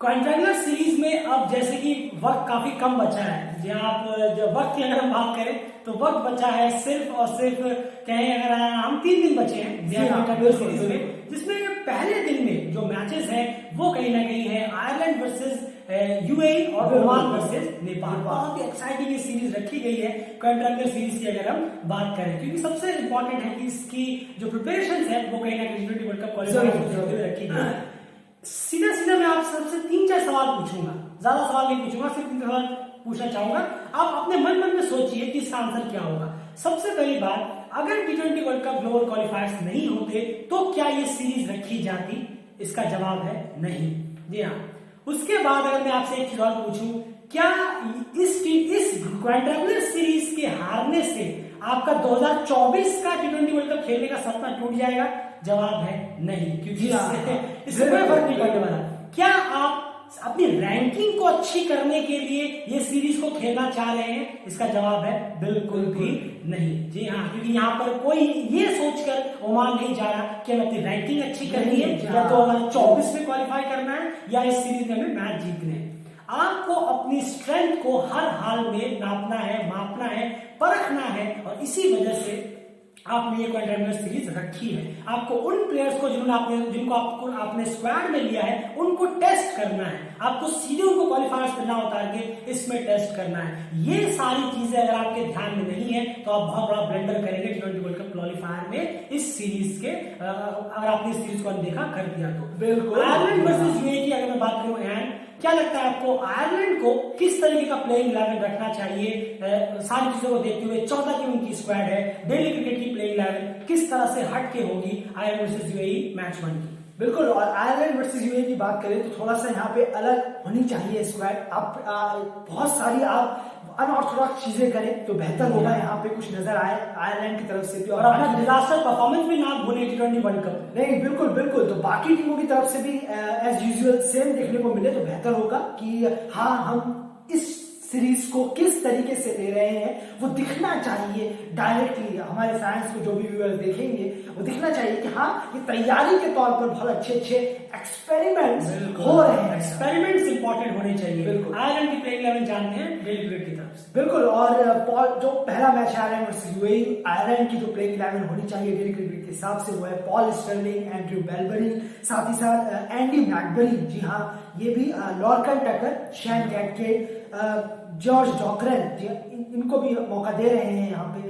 Quadrangular series में अब जैसे कि वक्त काफी कम बचा है, जी आप जब वक्त की अगर हम बात करें तो वक्त बचा है सिर्फ और सिर्फ कहें अगर हम 3 दिन बचे हैं क्वाड्रेंगुलर सीरीज में, जिसमें पहले दिन में जो मैचेस हैं वो कहीं ना कहीं है आयरलैंड वर्सेस यूएई और ओमान वर्सेस नेपाल। बहुत ही एक्साइटिंग ये सीरीज रखी गई है क्वाड्रेंगुलर सीरीज की अगर हम बात करें, क्योंकि सबसे इंपॉर्टेंट है कि इसकी जो प्रिपरेशन है वो कहीं ना कहीं T20 वर्ल्ड कप क्वालिफायर रखी गई है। सीधा सीधा मैं आप सबसे 3-4 सवाल पूछूंगा, ज्यादा सवाल नहीं पूछूंगा, सिर्फ 3 सवाल पूछना चाहूंगा। आप अपने मन में सोचिए कि इसका आंसर क्या होगा। सबसे पहली बात, अगर T20 वर्ल्ड कप ग्लोबल क्वालिफायर्स नहीं होते तो क्या ये सीरीज रखी जाती? इसका जवाब है नहीं। जी हाँ। उसके बाद अगर मैं आपसे एक चीज और पूछूं, क्या इस क्वाड्रेंगुलर सीरीज के हारने से आपका 2024 का T20 वर्ल्ड कप खेलने का सपना टूट जाएगा? जवाब है नहीं, क्योंकि इससे कोई फर्क नहीं पड़ने वाला। क्या आप अपनी रैंकिंग को अच्छी करने के लिए ये सीरीज को खेलना चाह रहे हैं? इसका जवाब है बिल्कुल भी नहीं। जी हाँ, क्योंकि यहाँ पर कोई ये सोचकर ओमान नहीं जा रहा कि हमें अपनी रैंकिंग अच्छी करनी है या 2024 में क्वालिफाई करना है या इस सीरीज में हमें मैच जीतने हैं। आपको अपनी स्ट्रेंथ को हर हाल में नापना है, मापना है, परखना है, और इसी वजह से आपने ये क्वाड्रेंगुलर सीरीज रखी है। आपको उन प्लेयर्स को जिनको आपने स्क्वाड में लिया है उनको टेस्ट करना है, आपको सीधे उनको क्वालिफायर्स पे ना उतार के इसमें टेस्ट करना है। ये सारी चीजें अगर आपके ध्यान में नहीं है तो आप बहुत बड़ा ब्लंडर करेंगे T20 वर्ल्ड कप क्वालिफायर में इस सीरीज के। अगर आपने इस सीरीज को अनदेखा कर दिया तो बिल्कुल। आयरलैंड वर्सेस यूएई की अगर मैं बात करूं, क्या लगता है आपको आयरलैंड को किस तरीके का प्लेइंग 11 रखना चाहिए? सारी चीजों को देखते हुए 14 की उनकी स्क्वाड है, डेली क्रिकेट की प्लेइंग 11 किस तरह से हट के होगी आयरलैंड वर्सेस यूएई मैच 1 की? बिल्कुल। और आयरलैंड वर्सेस यूएई की बात करें तो थोड़ा सा यहाँ पे अलग होनी चाहिए स्क्वाड। आप बहुत सारी आप अनऑर्थोडॉक्स चीजें करें तो बेहतर होगा। यहाँ पे कुछ नजर आए आयरलैंड की तरफ से भी, और अपना डिजास्टर परफॉर्मेंस भी ना भूलें T20 वर्ल्ड कप। नहीं, बिल्कुल बिल्कुल। तो बाकी टीमों की तरफ से भी एज यूजुअल सेम देखने को मिले तो बेहतर होगा कि हाँ, हम इस सीरीज को किस तरीके से ले रहे हैं वो दिखना चाहिए डायरेक्टली। हमारे फैंस को, जो भी व्यूअर्स देखेंगे, वो दिखना चाहिए कि हाँ, ये तैयारी के तौर पर बहुत अच्छे एक्सपेरिमेंट्स हो रहे हैं। एक्सपेरिमेंट्स इंपॉर्टेंट होने चाहिए। बिल्कुल। आयरलैंड की प्लेइंग 11 जानते हैं डेली क्रिकेट की तरफ से। बिल्कुल। और जो पहला मैच है आयरलैंड वर्सेस यूएई, आयरलैंड की जो प्लेइंग 11 होनी चाहिए डेली क्रिकेट के हिसाब से वो है पॉल स्टर्लिंग, एंड्रयू बेलबरी, साथ ही साथ एंडी मैकबरी। जी हाँ, ये भी लॉर्कन टकर, शैन गैटके, जॉर्ज डॉकरेन, इनको भी मौका दे रहे हैं यहाँ पे,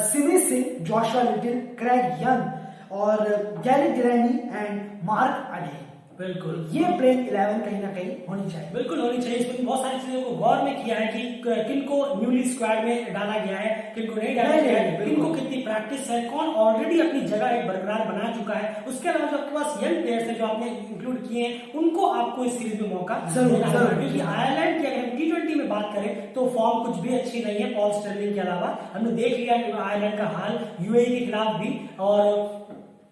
Simi Singh, Joshua little, Craig young और गैरी गिरैनी एंड मार्क अडे। बिल्कुल, ये प्लेइंग 11 कहीं ना कहीं होनी चाहिए। बिल्कुल होनी चाहिए। इसमें बहुत सारी चीजों को गौर में किया है कि किनको न्यूली स्क्वाड में डाला गया है, किनको नहीं डाला गया है, किनको कितनी प्रैक्टिस है, कौन ऑलरेडी अपनी जगह एक बरकरार बना चुका है। उसके अलावा जो आपके पास यंग प्लेयर्स है जो आपने इंक्लूड किए हैं, उनको आपको इस सीरीज में मौका जरूर, क्योंकि आयरलैंड की अगर T20 में बात करें तो फॉर्म कुछ भी अच्छी नहीं है पॉल स्टर्लिंग के अलावा। हमने देख लिया आयरलैंड का हाल यूएई के खिलाफ भी और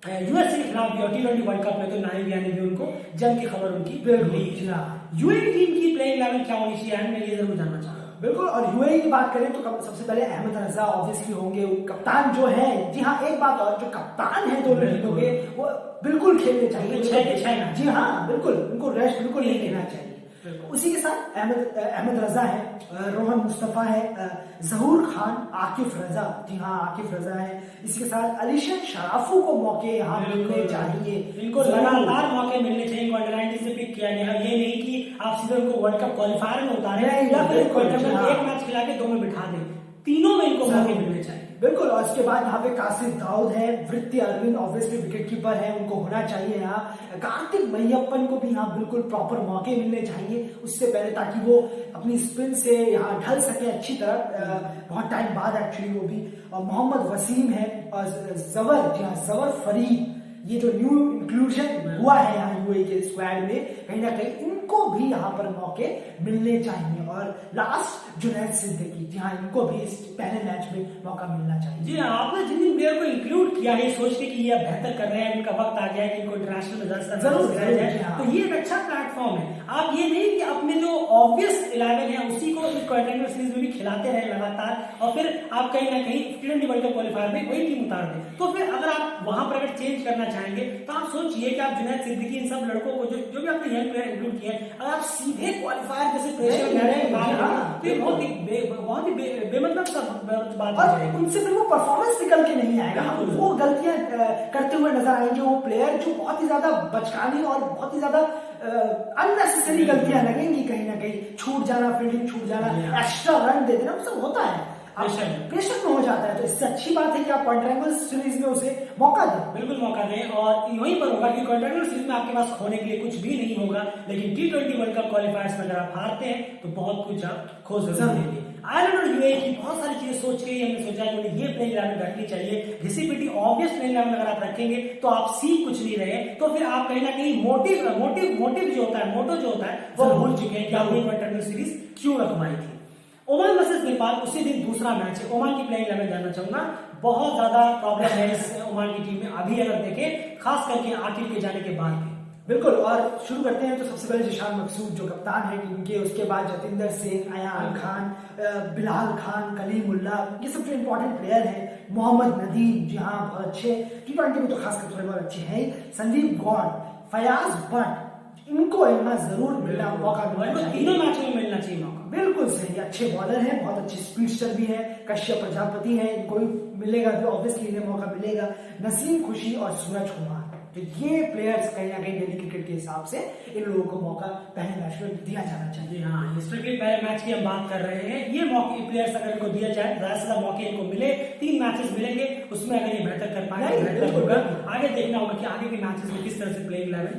यूएस के खिलाफ भी, और T20 वर्ल्ड कप में तो नाइम यानी भी उनको जंग की खबर उनकी मिली। यूएई टीम की प्लेइंग 11 क्या होनी चाहिए, मैं ये जरूर जानना चाहूंगा। बिल्कुल। और यूएई की बात करें तो सबसे पहले अहमद रजा ऑब्वियसली होंगे, कप्तान जो है। जी हाँ, एक बात और, जो कप्तान है दोनों टीमों के, वो बिल्कुल खेलने चाहिए 6 के 6। जी हाँ, बिल्कुल, उनको रेस्ट बिल्कुल नहीं लेना चाहिए। उसी के साथ अहमद रजा है, रोहन मुस्तफा है, जहूर खान, आकिफ रजा। जी हाँ, आकिफ रजा है। इसके साथ अलीशन शराफू को मौके यहाँ मिलने चाहिए। इनको लगातार मौके मिलने चाहिए। इनको अंडर-19 से पिक किया गया है। ये नहीं कि आप सीधे उनको वर्ल्ड कप क्वालिफायर में उतारे या फिर एक मैच खिला के 2 में बिठा दें, तीनों में इनको मौके मिलने चाहिए। बिल्कुल। और इसके बाद यहाँ पे कासिफ दाऊद है, वृत्ति अरविंद ऑब्वियसली विकेट कीपर है, उनको होना चाहिए यहाँ। कार्तिक मय्यप्पन को भी यहाँ बिल्कुल प्रॉपर मौके मिलने चाहिए उससे पहले, ताकि वो अपनी स्पिन से यहाँ ढल सके अच्छी तरह, बहुत टाइम बाद एक्चुअली वो भी। और मोहम्मद वसीम है और जवर फरीद, ये जो न्यू इंक्लूजन हुआ है यहाँ यूएई के स्क्वाड में, कहीं ना कहीं इनको भी यहाँ पर मौके मिलने चाहिए। और लास्ट जुनैद सिद्दीकी, जी हाँ, इनको भी इस पहले मैच में मौका मिलना चाहिए। जी हाँ, आपने जिन जिन प्लेयर को इंक्लूड किया है सोच के कि ये बेहतर कर रहे हैं, इनका वक्त आ गया है कि इनको इंटरनेशनल में जरूर कराया जाए, तो ये एक अच्छा प्लेटफॉर्म है। आप ये नहीं कि अपने जो ऑब्वियस 11 है उसी को इस क्वाड्रेंगुलर सीरीज में भी खिलाते रहे लगातार, और फिर आप कहीं ना कहीं T20 वर्ल्ड कप क्वालिफायर में वही टीम उतार दें। तो फिर अगर आप वहां पर अगर चेंज करना चाहेंगे तो आप सोचिए कि आप जुनैद सिद्दीकी, इन सब लड़कों को जो भी आपने यंग प्लेयर इंक्लूड किए, अगर आप क्वालिफायर जैसे प्रेशर तो ये बहुत ही बेमतलब सा बात है। उनसे फिर वो परफॉर्मेंस निकल के नहीं आएगा, वो गलतियां करते हुए नजर आएंगे वो प्लेयर जो बहुत ही ज्यादा बचकानी और बहुत ही ज्यादा अननेसेसरी गलतियां लगेंगी, कहीं ना कहीं छूट जाना, फील्डिंग छूट जाना, एक्स्ट्रा रन दे देना, सब होता है, प्रेशर में हो जाता है। तो इससे अच्छी बात है कि आप क्वाड्रेंगल सीरीज में उसे मौका दें, बिल्कुल मौका दें। और यहीं पर होगा कि क्वाड्रेंगल सीरीज में आपके पास खोने के लिए कुछ भी नहीं होगा, लेकिन T20 वर्ल्ड कप क्वालिफायर्स में अगर आप हारते हैं तो बहुत कुछ आप खो जरूर देंगे। आयरलैंड और यूएई की बहुत सारी चीजें सोच के हमने सोचा कि ये प्लेइंग इलेवन रखनी चाहिए। घिसी-पिटी ऑब्वियस प्लेइंग इलेवन अगर आप रखेंगे तो आप सीख कुछ नहीं रहे, तो फिर आप कहीं ना कहीं मोटिव जो होता है, मोटो जो होता है वो भूल चुके हैं कि आपने क्वाड्रेंगल सीरीज क्यों रखवाई थी। ओमान वर्सेस नेपाल उसी दिन दूसरा मैच है। ओमान की प्लेइंग इलेवन जानना चाहूंगा, बहुत ज्यादा प्रॉब्लम है इस ओमान की टीम में अभी अगर देखें, खास करके आकिब के जाने के बाद भी। बिल्कुल, और शुरू करते हैं तो सबसे पहले जिशान मकसूद जो कप्तान है टीम के, उसके बाद जतिंदर सिंह, अयान खान, बिलाल खान, कलीमुल्ला, ये सब जो इंपॉर्टेंट प्लेयर हैं, मोहम्मद नदीम, जी हाँ बहुत अच्छे, T20 में तो खासकर थोड़े बहुत अच्छे हैं, संदीप गौड़, फयाज भट्ट, इनको इतना जरूर मिलना मौका मिलना चाहिए, तीनों मैच में मिलना चाहिए मौका। बिल्कुल सही, अच्छे बॉलर हैं, बहुत अच्छे स्पीडस्टर भी हैं, कश्यप प्रजापति हैं, इनको भी मिलेगा, तो ऑब्वियसली इन्हें मौका मिलेगा, नसीम खुशी और सूरज कुमार, तो ये प्लेयर्स कहीं ना कहीं डेली क्रिकेट के हिसाब से इन लोगों को मौका पहले मैच में दिया जाना चाहिए। हाँ, स्ट्रिक्टली पहले मैच की हम बात कर रहे हैं, ये मौके प्लेयर्स अगर इनको दिया जाए, ज्यादा से ज्यादा मौके इनको मिले, 3 मैचेस मिलेंगे, उसमें अगर ये बेहतर कर पाए बेहतर होगा। आगे देखना होगा कि आगे के मैचेस में किस तरह से प्लेइंग इलेवन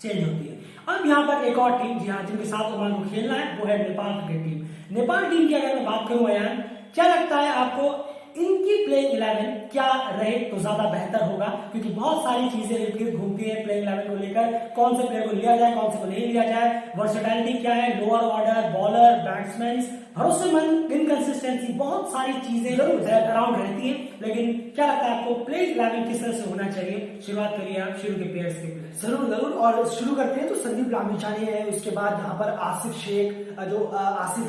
चेंज होती है। अब यहाँ पर एक और टीम जी हाँ जिनके साथ ओमान को खेलना है वो है Nepal cricket team. Nepal team की अगर मैं बात करूं अयान, क्या लगता है आपको इनकी प्लेइंग इलेवन क्या रहे तो ज्यादा बेहतर होगा? क्योंकि बहुत सारी चीजें इर्द गिर्द घूमती है प्लेइंग इलेवन को लेकर, कौन से प्लेयर को लिया जाए, कौन से को नहीं लिया जाए, वर्सेटैलिटी क्या है, लोअर ऑर्डर, बॉलर, बैट्समैन, भरोसेमंद, इनकंसिस्टेंसी, बहुत सारी चीजें अराउंड रहती है। लेकिन क्या लगता है आपको प्लेइंग इलेवन किस तरह से होना चाहिए? शुरुआत करिए आप शुरू के प्लेयर्स के। जरूर, और शुरू करते हैं तो संदीप लामिछाने है, उसके बाद यहाँ पर आसिफ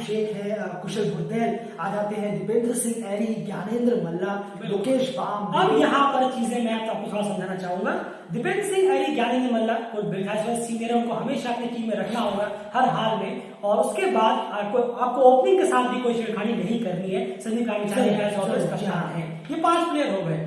शेख है, कुशल भुरतेल आ जाते हैं, दीपेंद्र सिंह एरी, ज्ञानेंद्र मल्ला, लोकेश बाम। अब यहाँ पर चीजें मैं आपको थोड़ा समझाना चाहूंगा। दीपेंद्र सिंह एरी, ज्ञानेंद्र मल्ला को सीनियर है, उनको हमेशा अपनी टीम में रखना होगा हर हाल में, और उसके बाद आपको ओपनिंग के साथ भी कोई छेड़खानी नहीं करनी है। संदीप लामिछाने है, ये 5 प्लेयर हो गए।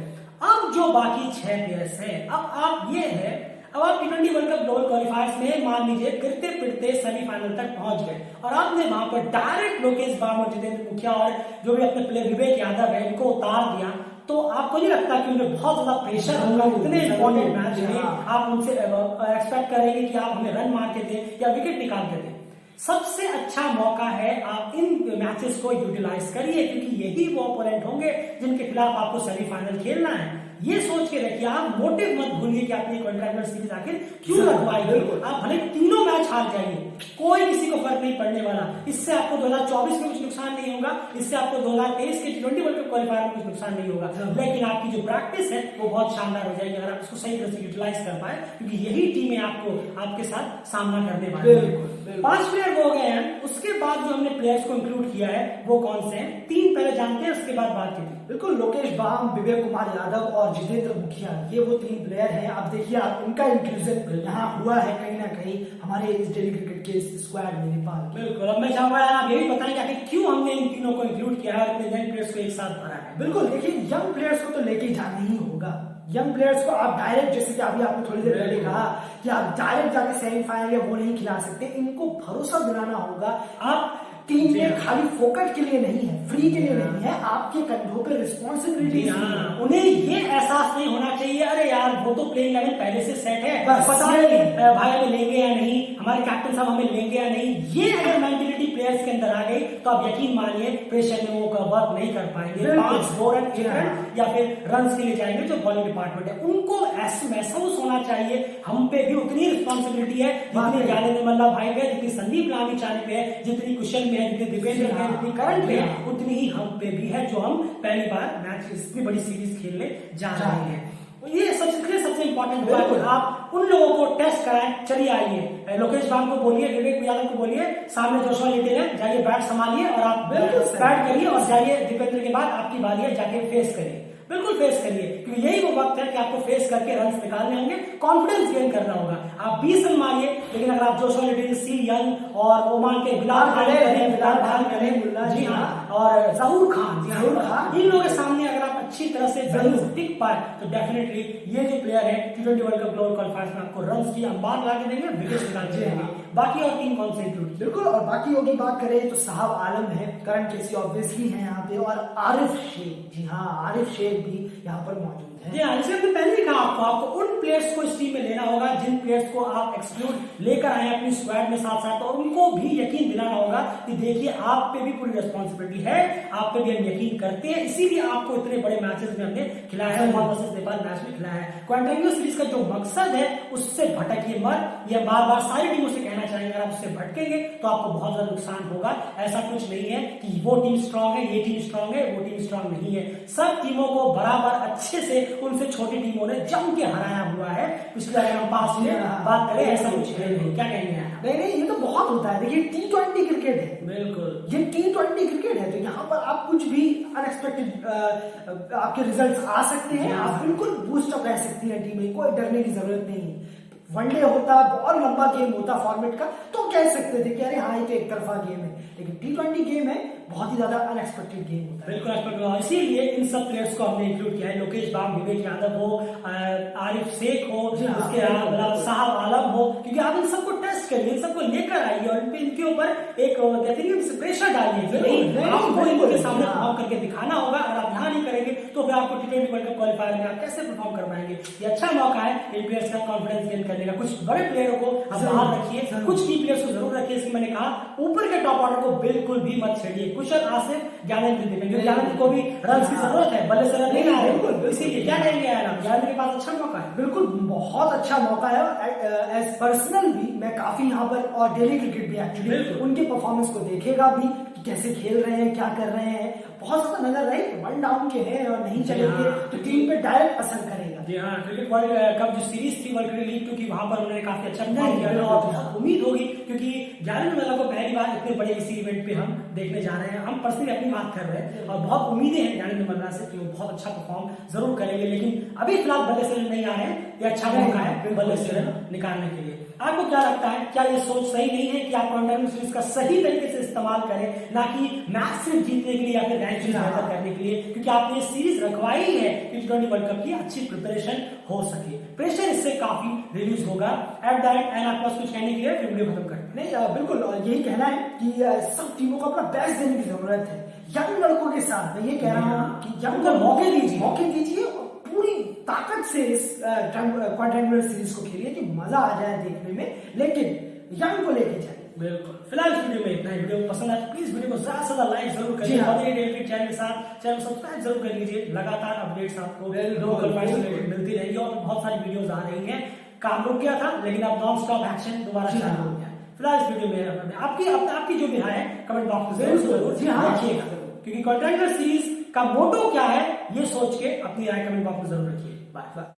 अब जो बाकी 6 प्लेयर्स हैं, अब आप ये है, अब आप T20 वर्ल्ड कप ग्लोबल क्वालिफायर्स में मान लीजिए गिरते पिटते सेमीफाइनल तक पहुंच गए और आपने वहां पर डायरेक्ट लोकेश बाम और जितेंद्र मुखिया और जो भी अपने प्लेयर विवेक यादव है इनको उतार दिया, तो आपको नहीं लगता कि उन्हें बहुत ज्यादा प्रेशर होगा? इतने इंपॉर्टेंट मैच में आप उनसे एक्सपेक्ट करेंगे कि आप हमें रन मार के दें या विकेट निकाल के दें? सबसे अच्छा मौका है आप इन मैचेस को यूटिलाइज करिए, क्योंकि यही वो ओपोनेंट होंगे जिनके खिलाफ आपको सेमीफाइनल खेलना है। ये सोच के रखिए, आप मोटिव मत भूलिए कि आपने क्वाड्रेंगल सीरीज आखिर क्यों रखवाई। आप भले तीनों मैच हार जाइए, कोई किसी को फर्क नहीं पड़ने वाला। इससे आपको 2024 में कुछ नुकसान नहीं होगा, इससे आपको 2023 के T20 वर्ल्ड कप क्वालिफायर में कुछ नुकसान नहीं होगा, लेकिन आपकी जो प्रैक्टिस है वो बहुत शानदार हो जाएगी अगर आप इसको सही तरह से यूटिलाइज कर पाए, क्योंकि यही टीमें आपके साथ सामना करने वाली है। 5 प्लेयर हो गए हैं, उसके बाद जो हमने प्लेयर्स को इंक्लूड किया है वो कौन से हैं? 3 पहले जानते हैं, उसके बाद बात की। बिल्कुल, लोकेश बाम, विवेक कुमार यादव और जितेंद्र मुखिया, ये वो 3 प्लेयर हैं। अब देखिए आप इनका इंक्लूजन यहाँ हुआ है कहीं ना कहीं हमारे इस डेली क्रिकेट के स्क्वाड में नेपाल। बिल्कुल, अब मैं चाहूंगा आप यही बताएंगे कि क्यों हमने इन तीनों को इंक्लूड किया है और अपने यंग प्लेयर्स को एक साथ भरा है। बिल्कुल, देखिए यंग प्लेयर्स को तो लेके जाना ही होगा। यंग प्लेयर्स को आप डायरेक्ट, जैसे कि अभी आपने थोड़ी देर पहले कहा कि आप डायरेक्ट जाके सेमीफाइनल या वो नहीं खिला सकते, इनको भरोसा दिलाना होगा। आप टीम में खाली फोकट के लिए नहीं है, फ्री के लिए नहीं है, आपके कंधों पे रिस्पॉन्सिबिलिटी है। उन्हें ये एहसास नहीं होना चाहिए अरे यार वो तो प्लेइंग इलेवन पहले से सेट है, पता नहीं भाई हमें लेंगे या नहीं, हमारे कैप्टन साहब हमें लेंगे या नहीं। ये अगर मेंटेलिटी प्लेयर्स के अंदर आ गई तो आप यकीन मानिए प्रेशर में वो वर्क नहीं कर पाएंगे। 5 4 रन 1 रन या फिर रन के लिए जाएंगे जो बॉलिंग डिपार्टमेंट है। उनको महसूस होना चाहिए हम पे भी उतनी रिस्पॉन्सिबिलिटी है जितनी ज्ञानेंद्र मल्ला भाई पे, जितनी संदीप लामिछाने पे है, जितनी कुशल में है, जितनी दीपेंद्र में है, जितनी करण पे है, उतनी ही हम पे भी है जो हम पहली बार मैच इतनी बड़ी सीरीज खेलने जा रहे हैं। ये सबसे इंपॉर्टेंट बात है, आप उन लोगों को टेस्ट कराएं। चलिए आइए, लोकेश बाम को बोलिए, विवेक यादव को बोलिए, सामने जोशुआ लेते हैं, जाइए बैट संभालिए और आप बैट करिए और जाइए दीपेंद्र के बाद आपकी बारी है, जाके फेस करिए, बिल्कुल फेस करिए। क्योंकि यही वो वक्त है कि आपको फेस करके रन निकालने होंगे, कॉन्फिडेंस गेन करना होगा। आप 20 रन मारिए, लेकिन अगर आप जोशुआ लिटिल, सी यंग और ओमान के बिलाल खान करें, जी हाँ, और जहूर खान, इन लोगों के सामने अगर आप अच्छी तरह से टिक पाए तो डेफिनेटली ये जो प्लेयर है T20 वर्ल्ड कप ग्लोबल क्वालिफायर्स में आपको रन की अंबार ला के देंगे, विकेट निकाल के देंगे। बाकी और टीम कौन से इंक्लूड? बिल्कुल, और बाकियों की बात करें तो साहब आलम है, करण केसी ऑब्वियसली है यहाँ पे, और आरिफ शेख, जी हाँ आरिफ शेख भी यहाँ पर मौजूद है। जी हाँ, जैसे हमने पहले ही कहा आपको उन प्लेयर्स को इस टीम में लेना होगा जिन प्लेयर्स को आप एक्सक्लूड लेकर आए अपनी स्क्वाड में साथ साथ, और उनको भी यकीन दिलाना होगा कि देखिए आप पे भी पूरी रिस्पॉन्सिबिलिटी है, आप पे भी हम यकीन करते हैं, इसीलिए आपको इतने बड़े मैचेस में हमने खिलाया है, नेपाल मैच में खिलाया है। क्वाड्रेंगुलर सीरीज का जो मकसद है उससे भटकिए मत, ये बार बार सारी टीमों से कहना चाहेंगे। अगर आप उससे भटकेंगे तो आपको बहुत ज्यादा नुकसान होगा। ऐसा कुछ नहीं है कि वो टीम स्ट्रांग है, ये टीम स्ट्रांग है, वो टीम स्ट्रांग नहीं है। सब टीमों को बराबर अच्छे से उनसे छोटी टीमों ने जम के हराया हुआ है। पिछले अगर हम पास में बात करें ऐसा कुछ है नहीं। क्या कहेंगे? नहीं, ये तो बहुत होता है। देखिए T20 क्रिकेट है, बिल्कुल ये T20 क्रिकेट है, तो यहाँ पर आप कुछ भी अनएक्सपेक्टेड आपके रिजल्ट्स आ सकते हैं। आप बिल्कुल बूस्ट अप रह सकती है टीमें, कोई डरने की जरूरत नहीं। वनडे होता, बहुत लंबा गेम होता फॉर्मेट का, तो कह सकते थे कि अरे हाँ ये तो एक तरफा गेम है, लेकिन T20 गेम है, बहुत ही ज्यादा अनएक्सपेक्टेड गेम होता है। बिल्कुल, इसीलिए इन सब प्लेयर्स को हमने इंक्लूड किया है। लोकेश बाम, विवेक यादव हो, आरिफ शेख हो, उसके अलावा साहब आलम हो, क्योंकि आप इन सबको टेस्ट करिए, इन सबको लेकर आइए और इनके ऊपर एक कहते हैं प्रेशर डालिए। आपको इनके सामने परफॉर्म करके दिखाना होगा। अगर आप यहाँ नहीं करेंगे तो फिर आपको T20 वर्ल्ड कप क्वालिफायर में आप कैसे परफॉर्म कर पाएंगे? ये अच्छा मौका है इन प्लेयर्स का कॉन्फिडेंस गेन करने का। कुछ बड़े प्लेयरों को आप बाहर रखिए, कुछ की प्लेयर्स को जरूर रखिए। इसलिए मैंने कहा ऊपर के टॉप ऑर्डर को बिल्कुल भी मत छेड़िए। कुशल, आसिफ, ज्ञानेंद्र को भी रन की जरूरत है, बल्ले से रन नहीं आ रहे, इसीलिए क्या कहेंगे ज्ञानेंद्र के पास अच्छा मौका है। बिल्कुल, बहुत अच्छा मौका है। एज पर्सनल भी मैं काफी यहाँ पर, और डेली क्रिकेट भी एक्चुअली उनके परफॉर्मेंस को देखेगा भी कि कैसे खेल रहे हैं, क्या कर रहे हैं। बहुत ज्यादा नजर रहे, वन डाउन के हैं और नहीं चलेंगे तो टीम पे डायरेक्ट असर करेगा। जी हाँ, क्रिकेट वर्ल्ड कप जो सीरीज थी वर्ल्ड क्रिकेट लीग 2 की, वहां पर उन्होंने काफी अच्छा परफॉर्म किया था और बहुत उम्मीद होगी, क्योंकि ज्ञानेंद्र को पहली बार इतने बड़े किसी इवेंट पे हम देखने जा रहे हैं। हम पर्सनली अपनी बात कर रहे हैं और बहुत उम्मीदें हैं ज्ञानेंद्र मल्ला से कि वो बहुत अच्छा परफॉर्म जरूर करेंगे। लेकिन अभी फिलहाल बल्ले से नहीं आ रहे हैं, ये अच्छा मौका है बल्ले से निकालने के लिए। आपको क्या लगता है, क्या ये सोच सही नहीं है कि आप क्वाड्रेंगुलर सीरीज का सही तरीके से इस्तेमाल करें, ना कि मैच सिर्फ जीतने के लिए या फिर रैंक बेहतर करने के लिए? क्योंकि आपने सीरीज रखवाई है कि T20 वर्ल्ड कप की अच्छी प्रिपरेशन हो सके। प्रेशर इससे काफी रिड्यूस होगा। एट द एंड आपके पास कुछ कहने के लिए वीडियो खत्म करते हैं? नहीं, बिल्कुल, और यही कहना है कि सब टीमों को अपना बेस्ट देने की जरूरत है। यंग लड़कों के साथ मैं ये कह रहा हूँ कि यंग को मौके दीजिए और पूरी ताकत से इस क्वाड्रेंगुलर सीरीज को खेलिए कि मजा आ जाए देखने में, लेकिन यंग को लेके जाए। बिल्कुल, फिलहाल इस वीडियो में इतना ही। वीडियो पसंद आए तो प्लीज वीडियो को ज्यादा से ज्यादा लाइक जरूर करिए। चैनल के साथ चैनल सब्सक्राइब जरूर कर लीजिए। लगातार अपडेट्स आपको लोकल फाइट्स रिलेटेड मिलती रहेगी और बहुत सारी वीडियोस आ रही हैं। काम रुक गया था, लेकिन अब नॉन स्टॉप एक्शन दोबारा चालू हो गया। फिलहाल इस वीडियो में आपकी जो भी राय है कमेंट बॉक्स में जरूर रखिएगा, क्योंकि क्वाड्रेंगुलर सीरीज का मोटो क्या है ये सोच के अपनी राय कमेंट बॉक्स में जरूर रखिए। बाय।